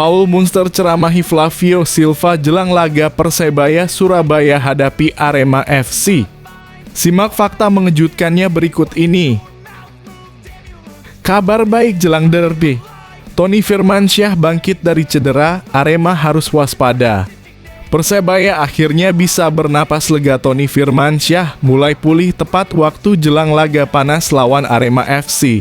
Paul Munster ceramahi Flavio Silva jelang laga Persebaya Surabaya hadapi Arema FC. Simak fakta mengejutkannya berikut ini. Kabar baik jelang derby. Tony Firmansyah bangkit dari cedera, Arema harus waspada. Persebaya akhirnya bisa bernapas lega. Tony Firmansyah mulai pulih tepat waktu jelang laga panas lawan Arema FC.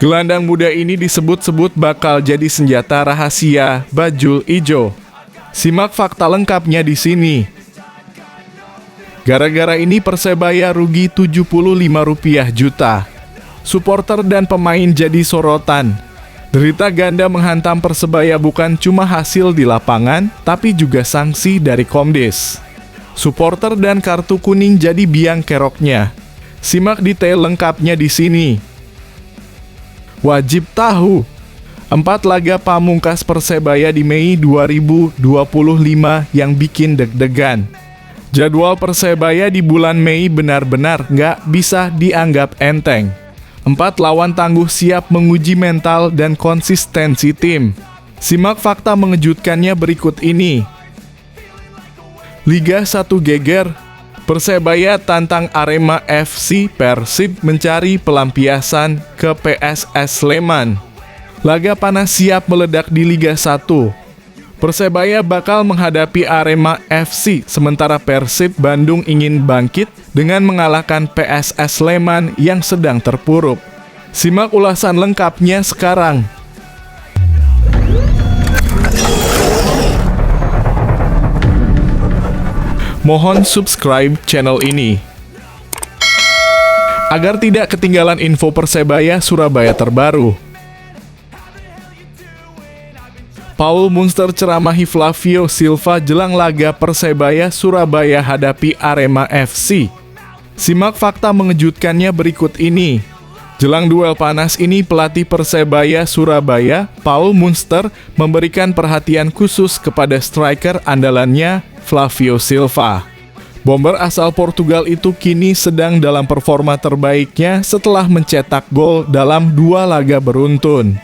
Gelandang muda ini disebut-sebut bakal jadi senjata rahasia Bajul Ijo. Simak fakta lengkapnya di sini. Gara-gara ini Persebaya rugi Rp75 juta. Supporter dan pemain jadi sorotan. Derita ganda menghantam Persebaya bukan cuma hasil di lapangan, tapi juga sanksi dari Komdis. Supporter dan kartu kuning jadi biang keroknya. Simak detail lengkapnya di sini. Wajib tahu, 4 laga pamungkas Persebaya di Mei 2025 yang bikin deg-degan. Jadwal Persebaya di bulan Mei benar-benar nggak bisa dianggap enteng. 4 lawan tangguh siap menguji mental dan konsistensi tim. Simak fakta mengejutkannya berikut ini. Liga 1 geger, Persebaya tantang Arema FC. Persib mencari pelampiasan ke PSS Sleman. Laga panas siap meledak di Liga 1. Persebaya bakal menghadapi Arema FC, sementara Persib Bandung ingin bangkit dengan mengalahkan PSS Sleman yang sedang terpuruk. Simak ulasan lengkapnya sekarang. Mohon subscribe channel ini agar tidak ketinggalan info Persebaya Surabaya terbaru. Paul Munster ceramahi Flavio Silva jelang laga Persebaya Surabaya hadapi Arema FC. Simak fakta mengejutkannya berikut ini. Jelang duel panas ini, pelatih Persebaya Surabaya, Paul Munster, memberikan perhatian khusus kepada striker andalannya, Flavio Silva. Bomber asal Portugal itu kini sedang dalam performa terbaiknya setelah mencetak gol dalam 2 laga beruntun.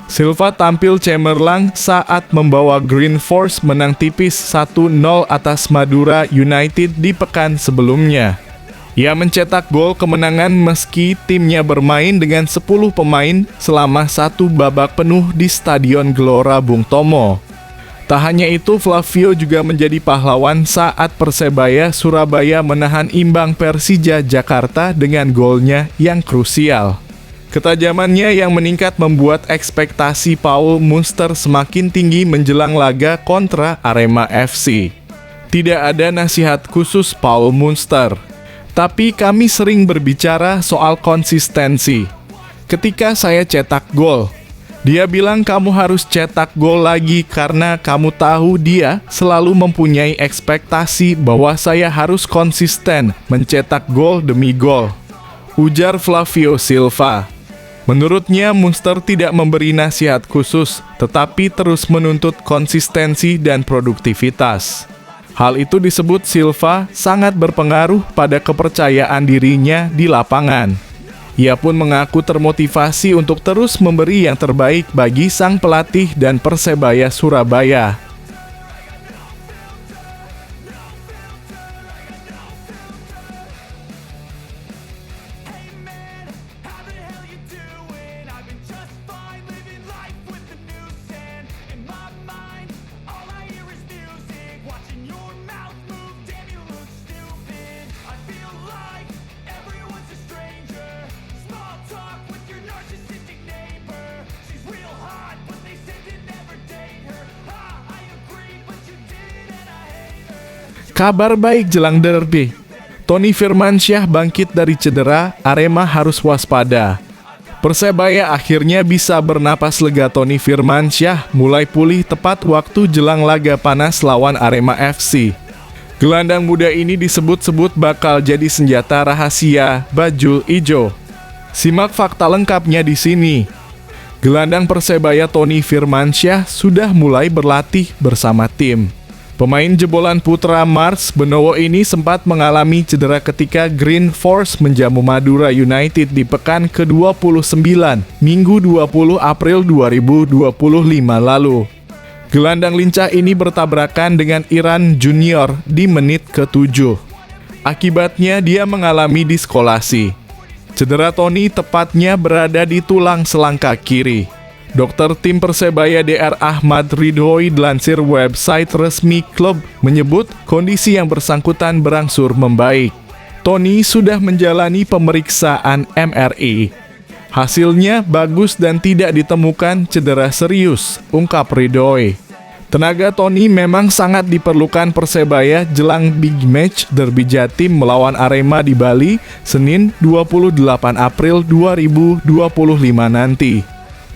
Silva tampil cemerlang saat membawa Green Force menang tipis 1-0 atas Madura United di pekan sebelumnya. Ia mencetak gol kemenangan meski timnya bermain dengan 10 pemain selama 1 babak penuh di Stadion Gelora Bung Tomo. Tak hanya itu, Flavio juga menjadi pahlawan saat Persebaya Surabaya menahan imbang Persija Jakarta dengan golnya yang krusial. Ketajamannya yang meningkat membuat ekspektasi Paul Munster semakin tinggi menjelang laga kontra Arema FC. Tidak ada nasihat khusus Paul Munster, tapi kami sering berbicara soal konsistensi. Ketika saya cetak gol, dia bilang kamu harus cetak gol lagi karena kamu tahu dia selalu mempunyai ekspektasi bahwa saya harus konsisten mencetak gol demi gol, ujar Flavio Silva. Menurutnya, Munster tidak memberi nasihat khusus, tetapi terus menuntut konsistensi dan produktivitas. Hal itu disebut Silva sangat berpengaruh pada kepercayaan dirinya di lapangan. Ia pun mengaku termotivasi untuk terus memberi yang terbaik bagi sang pelatih dan Persebaya Surabaya. Kabar baik jelang derby. Tony Firmansyah bangkit dari cedera, Arema harus waspada. Persebaya akhirnya bisa bernapas lega. Tony Firmansyah mulai pulih tepat waktu jelang laga panas lawan Arema FC. Gelandang muda ini disebut-sebut bakal jadi senjata rahasia Bajul Ijo. Simak fakta lengkapnya di sini. Gelandang Persebaya Tony Firmansyah sudah mulai berlatih bersama tim. Pemain jebolan putra Mars Benowo ini sempat mengalami cedera ketika Green Force menjamu Madura United di pekan ke-29, Minggu 20 April 2025 lalu. Gelandang lincah ini bertabrakan dengan Iran Junior di menit ke-7. Akibatnya dia mengalami diskolasi. Cedera Tony tepatnya berada di tulang selangkah kiri. Dokter tim Persebaya Dr. Ahmad Ridhoi dilansir website resmi klub menyebut kondisi yang bersangkutan berangsur membaik. Tony sudah menjalani pemeriksaan MRI. Hasilnya bagus dan tidak ditemukan cedera serius, ungkap Ridhoi. Tenaga Tony memang sangat diperlukan Persebaya jelang big match Derby Jatim melawan Arema di Bali, Senin 28 April 2025 nanti.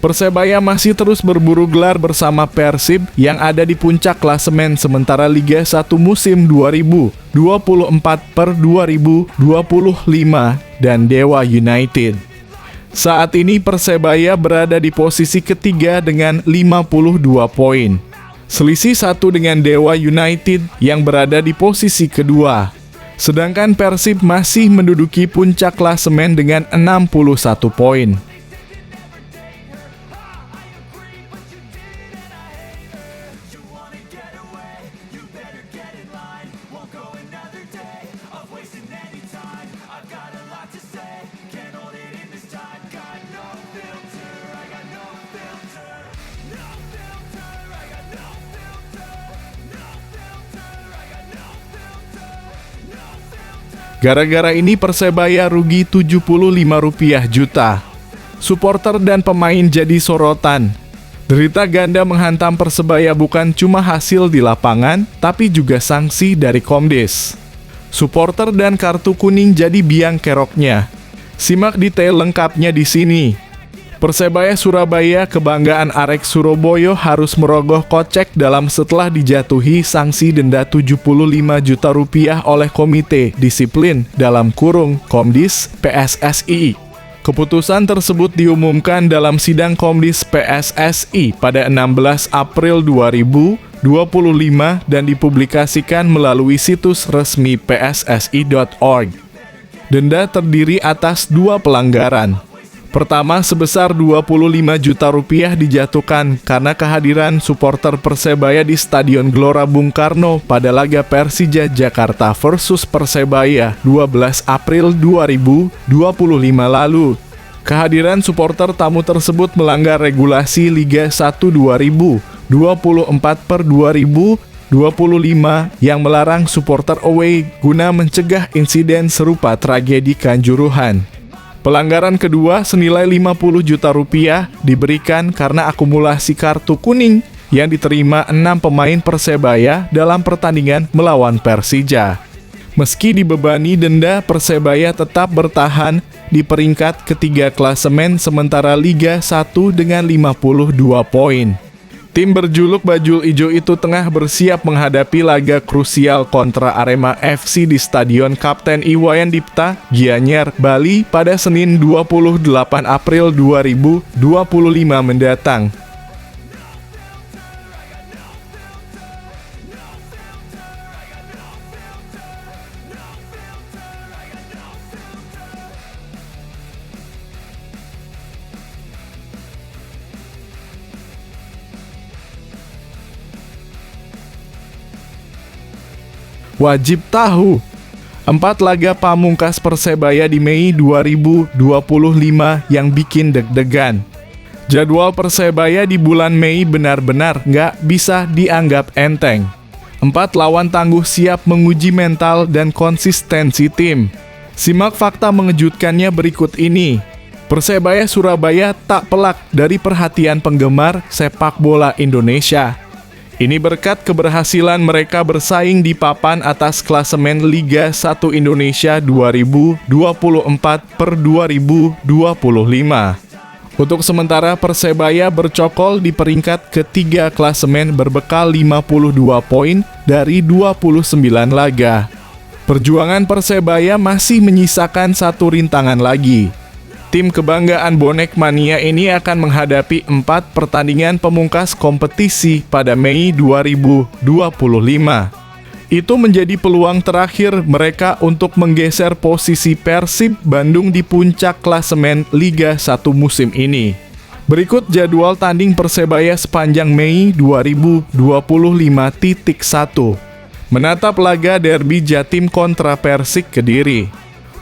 Persebaya masih terus berburu gelar bersama Persib yang ada di puncak klasemen sementara Liga 1 musim 2024/2025 dan Dewa United. Saat ini Persebaya berada di posisi ketiga dengan 52 poin. Selisih 1 dengan Dewa United yang berada di posisi kedua. Sedangkan Persib masih menduduki puncak klasemen dengan 61 poin. Gara-gara ini Persebaya rugi Rp75 juta. Supporter dan pemain jadi sorotan. Derita ganda menghantam Persebaya bukan cuma hasil di lapangan, tapi juga sanksi dari Komdis. Supporter dan kartu kuning jadi biang keroknya. Simak detail lengkapnya di sini. Persebaya Surabaya kebanggaan Arek Surabaya harus merogoh kocek dalam setelah dijatuhi sanksi denda Rp75 juta oleh Komite Disiplin dalam kurung Komdis PSSI. Keputusan tersebut diumumkan dalam sidang Komdis PSSI pada 16 April 2025 dan dipublikasikan melalui situs resmi pssi.org. Denda terdiri atas 2 pelanggaran. Pertama, sebesar Rp25 juta dijatuhkan karena kehadiran supporter Persebaya di Stadion Gelora Bung Karno pada laga Persija Jakarta versus Persebaya 12 April 2025 lalu. Kehadiran supporter tamu tersebut melanggar regulasi Liga 1 2024/2025 yang melarang supporter away guna mencegah insiden serupa tragedi Kanjuruhan. Pelanggaran kedua senilai Rp50 juta diberikan karena akumulasi kartu kuning yang diterima 6 pemain Persebaya dalam pertandingan melawan Persija. Meski dibebani denda, Persebaya tetap bertahan di peringkat ketiga klasemen sementara Liga 1 dengan 52 poin. Tim berjuluk Bajul Ijo itu tengah bersiap menghadapi laga krusial kontra Arema FC di Stadion Kapten Iwayan Dipta, Gianyar, Bali pada Senin 28 April 2025 mendatang. Wajib tahu, 4 laga pamungkas Persebaya di Mei 2025 yang bikin deg-degan. Jadwal Persebaya di bulan Mei benar-benar nggak bisa dianggap enteng. 4 lawan tangguh siap menguji mental dan konsistensi tim. Simak fakta mengejutkannya berikut ini. Persebaya Surabaya tak pelak dari perhatian penggemar sepak bola Indonesia. Ini berkat keberhasilan mereka bersaing di papan atas klasemen Liga 1 Indonesia 2024/2025. Untuk sementara Persebaya bercokol di peringkat ketiga klasemen berbekal 52 poin dari 29 laga. Perjuangan Persebaya masih menyisakan 1 rintangan lagi. Tim kebanggaan Bonek Mania ini akan menghadapi 4 pertandingan pemungkas kompetisi pada Mei 2025. Itu menjadi peluang terakhir mereka untuk menggeser posisi Persib Bandung di puncak klasemen Liga 1 musim ini. Berikut jadwal tanding Persebaya sepanjang Mei 2025.1. Menatap laga derby Jatim kontra Persik Kediri.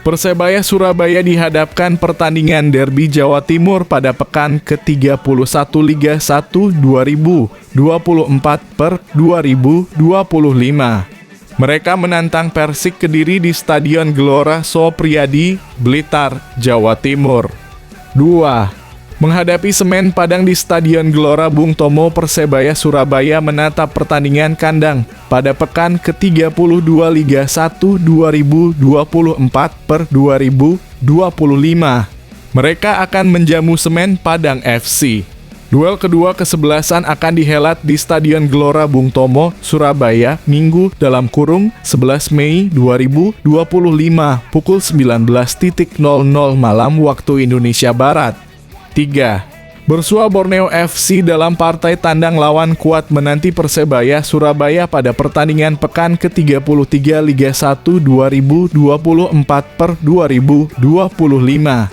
Persebaya Surabaya dihadapkan pertandingan derby Jawa Timur pada pekan ke-31 Liga 1 2024/2025. Mereka menantang Persik Kediri di Stadion Gelora Sopriadi, Blitar, Jawa Timur. 2. Menghadapi Semen Padang di Stadion Gelora Bung Tomo, Persebaya Surabaya menatap pertandingan kandang pada pekan ke-32 Liga 1 2024/2025. Mereka akan menjamu Semen Padang FC. Duel kedua ke-11 akan dihelat di Stadion Gelora Bung Tomo, Surabaya, Minggu (11 Mei 2025) pukul 19.00 malam waktu Indonesia Barat. 3. Bersua Borneo FC dalam partai tandang lawan kuat menanti Persebaya Surabaya pada pertandingan pekan ke-33 Liga 1 2024/2025.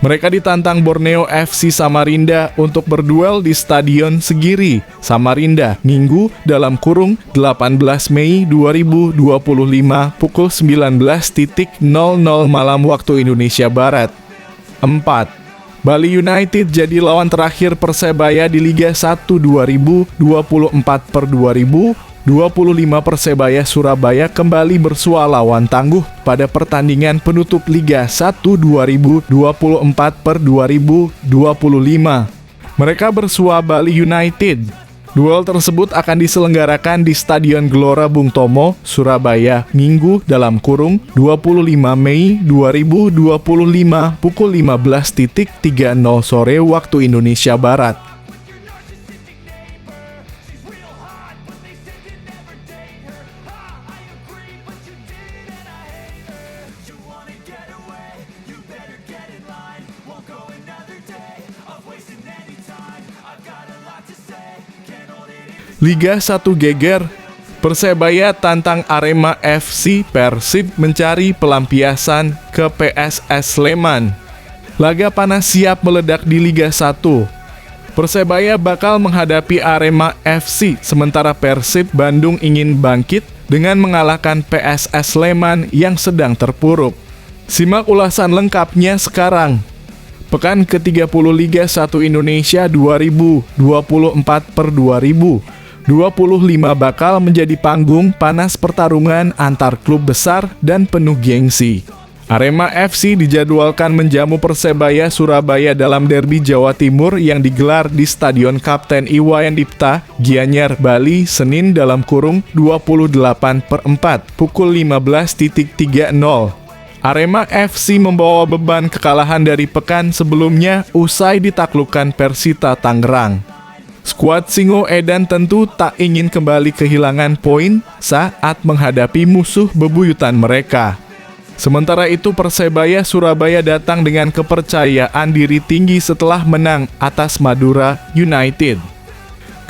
Mereka ditantang Borneo FC Samarinda untuk berduel di Stadion Segiri, Samarinda, Minggu (18 Mei 2025 pukul 19.00 malam waktu Indonesia Barat. 4. Bali United jadi lawan terakhir Persebaya di Liga 1 2024/2025. Persebaya Surabaya kembali bersua lawan tangguh pada pertandingan penutup Liga 1 2024/2025. Mereka bersua Bali United. Duel tersebut akan diselenggarakan di Stadion Gelora Bung Tomo, Surabaya, Minggu (25 Mei 2025 pukul 15.30 sore waktu Indonesia Barat. Liga 1 geger, Persebaya tantang Arema FC. Persib mencari pelampiasan ke PSS Sleman. Laga panas siap meledak di Liga 1. Persebaya bakal menghadapi Arema FC, sementara Persib Bandung ingin bangkit dengan mengalahkan PSS Sleman yang sedang terpuruk. Simak ulasan lengkapnya sekarang. Pekan ke-30 Liga 1 Indonesia 2024/2025 bakal menjadi panggung panas pertarungan antar klub besar dan penuh gengsi. Arema FC dijadwalkan menjamu Persebaya Surabaya dalam derby Jawa Timur yang digelar di Stadion Kapten Iwayan Dipta, Gianyar, Bali, Senin (28/4) pukul 15.30. Arema FC membawa beban kekalahan dari pekan sebelumnya usai ditaklukkan Persita Tangerang. Skuad Singo Edan tentu tak ingin kembali kehilangan poin saat menghadapi musuh bebuyutan mereka. Sementara itu Persebaya Surabaya datang dengan kepercayaan diri tinggi setelah menang atas Madura United.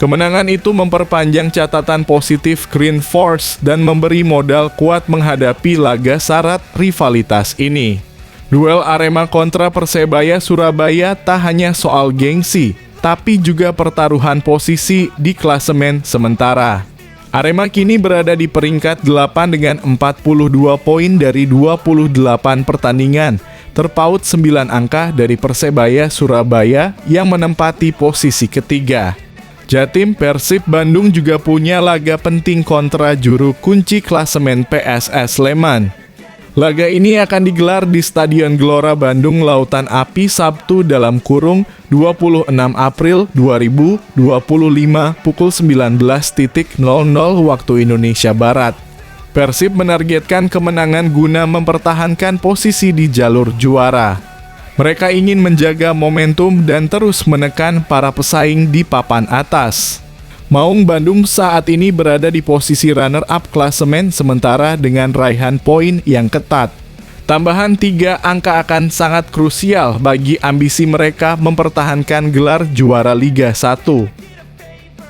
Kemenangan itu memperpanjang catatan positif Green Force dan memberi modal kuat menghadapi laga syarat rivalitas ini. Duel Arema kontra Persebaya Surabaya tak hanya soal gengsi, tapi juga pertaruhan posisi di klasemen sementara. Arema kini berada di peringkat 8 dengan 42 poin dari 28 pertandingan, terpaut 9 angka dari Persebaya Surabaya yang menempati posisi ketiga. Jatim Persib Bandung juga punya laga penting kontra juru kunci klasemen PSS Sleman. Laga ini akan digelar di Stadion Gelora Bandung Lautan Api Sabtu (26 April 2025 pukul 19.00 waktu Indonesia Barat. Persib menargetkan kemenangan guna mempertahankan posisi di jalur juara. Mereka ingin menjaga momentum dan terus menekan para pesaing di papan atas. Maung Bandung saat ini berada di posisi runner-up klasemen sementara dengan raihan poin yang ketat. Tambahan 3 angka akan sangat krusial bagi ambisi mereka mempertahankan gelar juara Liga 1.